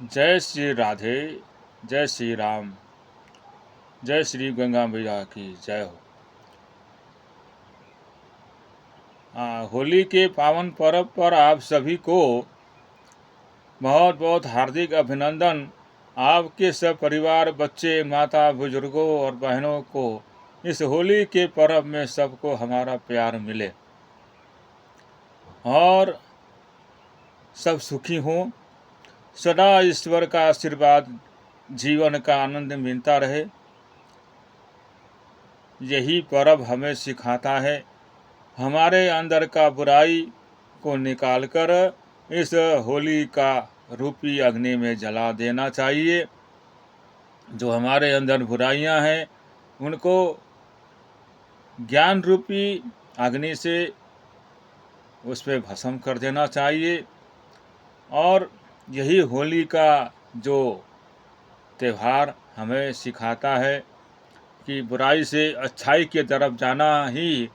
जय श्री राधे। जय श्री राम। जय श्री गंगा मैया की जय हो। होली के पावन पर्व पर आप सभी को बहुत बहुत हार्दिक अभिनंदन। आपके सब परिवार, बच्चे, माता, बुजुर्गों और बहनों को इस होली के पर्व में सबको हमारा प्यार मिले और सब सुखी हों। सदा ईश्वर का आशीर्वाद, जीवन का आनंद मिलता रहे, यही पर्व हमें सिखाता है। हमारे अंदर का बुराई को निकालकर इस होली का रूपी अग्नि में जला देना चाहिए। जो हमारे अंदर बुराइयां हैं उनको ज्ञान रूपी अग्नि से उस पर भस्म कर देना चाहिए। और यही होली का जो त्यौहार हमें सिखाता है कि बुराई से अच्छाई की तरफ जाना ही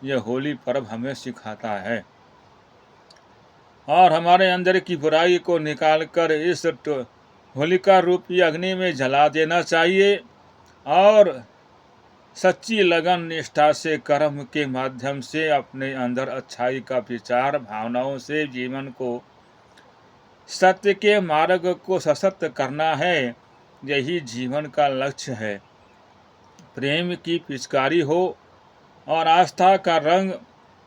यह होली पर्व हमें सिखाता है। और हमारे अंदर की बुराई को निकालकर इस होलिका रूपी अग्नि में जला देना चाहिए और सच्ची लगन निष्ठा से कर्म के माध्यम से अपने अंदर अच्छाई का विचार भावनाओं से जीवन को सत्य के मार्ग को सशक्त करना है। यही जीवन का लक्ष्य है। प्रेम की पिचकारी हो और आस्था का रंग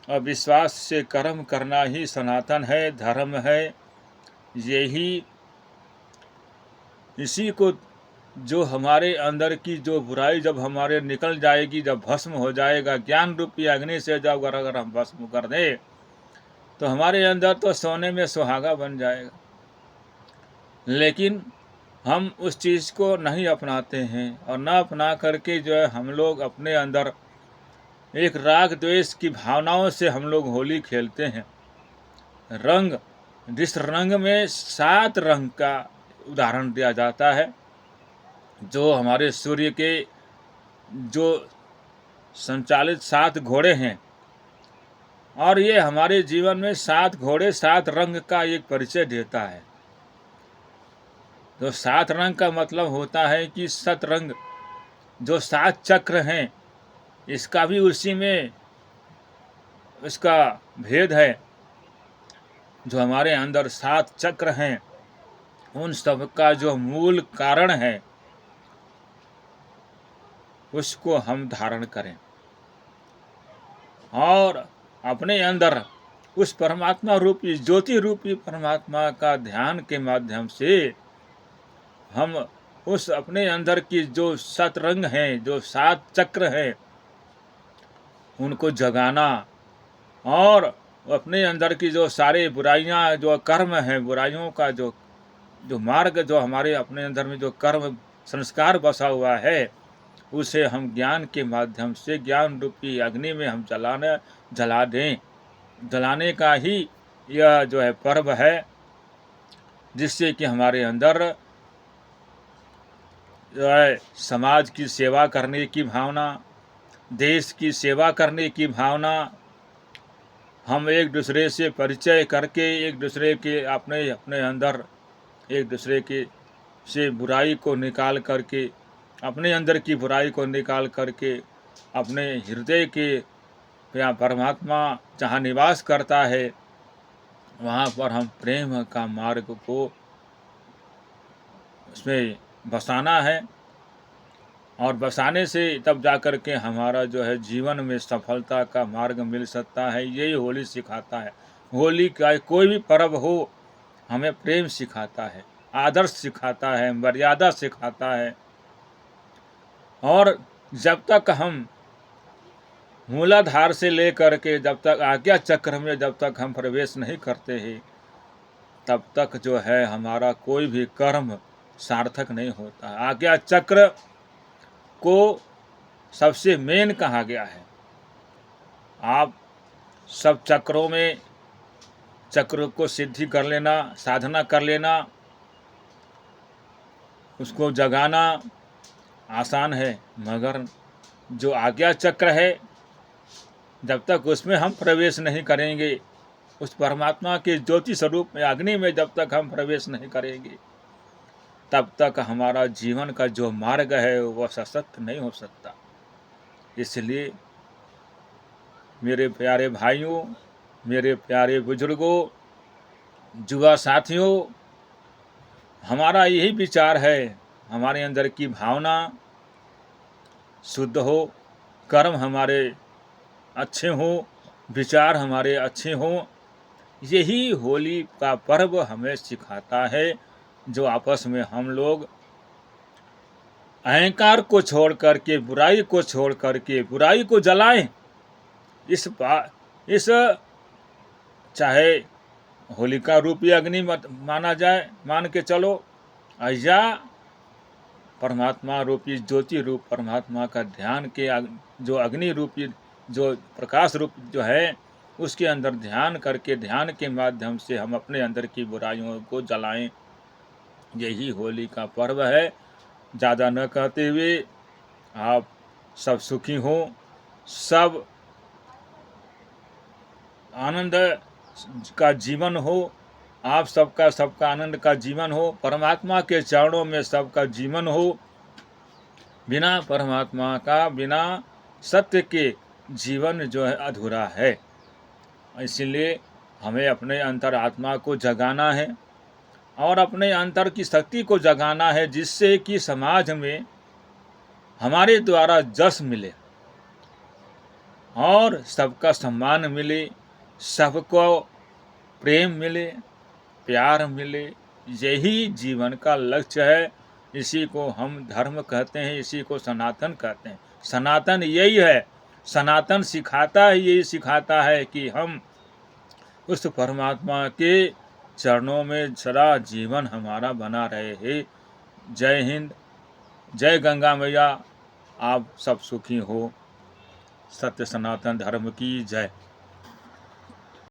और विश्वास से कर्म करना ही सनातन है, धर्म है। यही इसी को जो हमारे अंदर की जो बुराई जब हमारे निकल जाएगी, जब भस्म हो जाएगा, ज्ञान रूपी अग्नि से जब अगर हम भस्म कर दें तो हमारे अंदर तो सोने में सुहागा बन जाएगा। लेकिन हम उस चीज़ को नहीं अपनाते हैं और न अपना करके जो है हम लोग अपने अंदर एक राग द्वेष की भावनाओं से हम लोग होली खेलते हैं। रंग, जिस रंग में 7 रंग का उदाहरण दिया जाता है, जो हमारे सूर्य के जो संचालित 7 घोड़े हैं, और ये हमारे जीवन में 7 घोड़े 7 रंग का एक परिचय देता है। तो 7 रंग का मतलब होता है कि सतरंग, जो 7 चक्र हैं, इसका भी उसी में इसका भेद है। जो हमारे अंदर 7 चक्र हैं उन सब का जो मूल कारण है उसको हम धारण करें और अपने अंदर उस परमात्मा रूपी, ज्योति रूपी परमात्मा का ध्यान के माध्यम से हम उस अपने अंदर की जो 7 रंग हैं, जो 7 चक्र हैं, उनको जगाना और अपने अंदर की जो सारे बुराइयां, जो कर्म हैं, बुराइयों का जो मार्ग, जो हमारे अपने अंदर में जो कर्म संस्कार बसा हुआ है, उसे हम ज्ञान के माध्यम से ज्ञान रूपी अग्नि में हम जला दें। जलाने का ही यह जो है पर्व है, जिससे कि हमारे अंदर जो है समाज की सेवा करने की भावना, देश की सेवा करने की भावना, हम एक दूसरे से परिचय करके एक दूसरे के अपने अंदर एक दूसरे के से बुराई को निकाल करके, अपने अंदर की बुराई को निकाल करके अपने हृदय के या परमात्मा जहाँ निवास करता है वहाँ पर हम प्रेम का मार्ग को उसमें बसाना है। और बसाने से तब जाकर के हमारा जो है जीवन में सफलता का मार्ग मिल सकता है। यही होली सिखाता है। होली का कोई भी पर्व हो हमें प्रेम सिखाता है, आदर्श सिखाता है, मर्यादा सिखाता है। और जब तक हम मूलाधार से लेकर के जब तक आज्ञा चक्र में जब तक हम प्रवेश नहीं करते हैं, तब तक जो है हमारा कोई भी कर्म सार्थक नहीं होता। आज्ञा चक्र को सबसे मेन कहा गया है। आप सब चक्रों में चक्र को सिद्धि कर लेना, साधना कर लेना, उसको जगाना आसान है, मगर जो आज्ञा चक्र है, जब तक उसमें हम प्रवेश नहीं करेंगे, उस परमात्मा के ज्योति स्वरूप में अग्नि में जब तक हम प्रवेश नहीं करेंगे, तब तक हमारा जीवन का जो मार्ग है वह सशक्त नहीं हो सकता। इसलिए मेरे प्यारे भाइयों, मेरे प्यारे बुजुर्गों, युवा साथियों, हमारा यही विचार है, हमारे अंदर की भावना शुद्ध हो, कर्म हमारे अच्छे हों, विचार हमारे अच्छे हों। यही होली का पर्व हमें सिखाता है, जो आपस में हम लोग अहंकार को छोड़ करके, बुराई को छोड़ करके, बुराई को जलाएं। इस चाहे होलिका रूपी अग्नि मत माना जाए, मान के चलो, या परमात्मा रूपी ज्योति रूप परमात्मा का ध्यान के जो अग्नि रूपी, जो प्रकाश रूप जो है, उसके अंदर ध्यान करके, ध्यान के माध्यम से हम अपने अंदर की बुराइयों को जलाएं। यही होली का पर्व है। ज़्यादा न कहते हुए आप सब सुखी हों, सब आनंद का जीवन हो, आप सबका आनंद का जीवन हो, परमात्मा के चरणों में सबका जीवन हो। बिना परमात्मा का, बिना सत्य के जीवन जो है अधूरा है। इसलिए हमें अपने अंतरात्मा को जगाना है और अपने अंतर की शक्ति को जगाना है, जिससे कि समाज में हमारे द्वारा जस मिले और सबका सम्मान मिले, सबको प्रेम मिले, प्यार मिले। यही जीवन का लक्ष्य है। इसी को हम धर्म कहते हैं, इसी को सनातन कहते हैं। सनातन यही है, सनातन सिखाता है, यही सिखाता है कि हम उस परमात्मा के चरणों में सदा जीवन हमारा बना रहे हैं। जय हिंद, जय गंगा मैया। आप सब सुखी हो। सत्य सनातन धर्म की जय।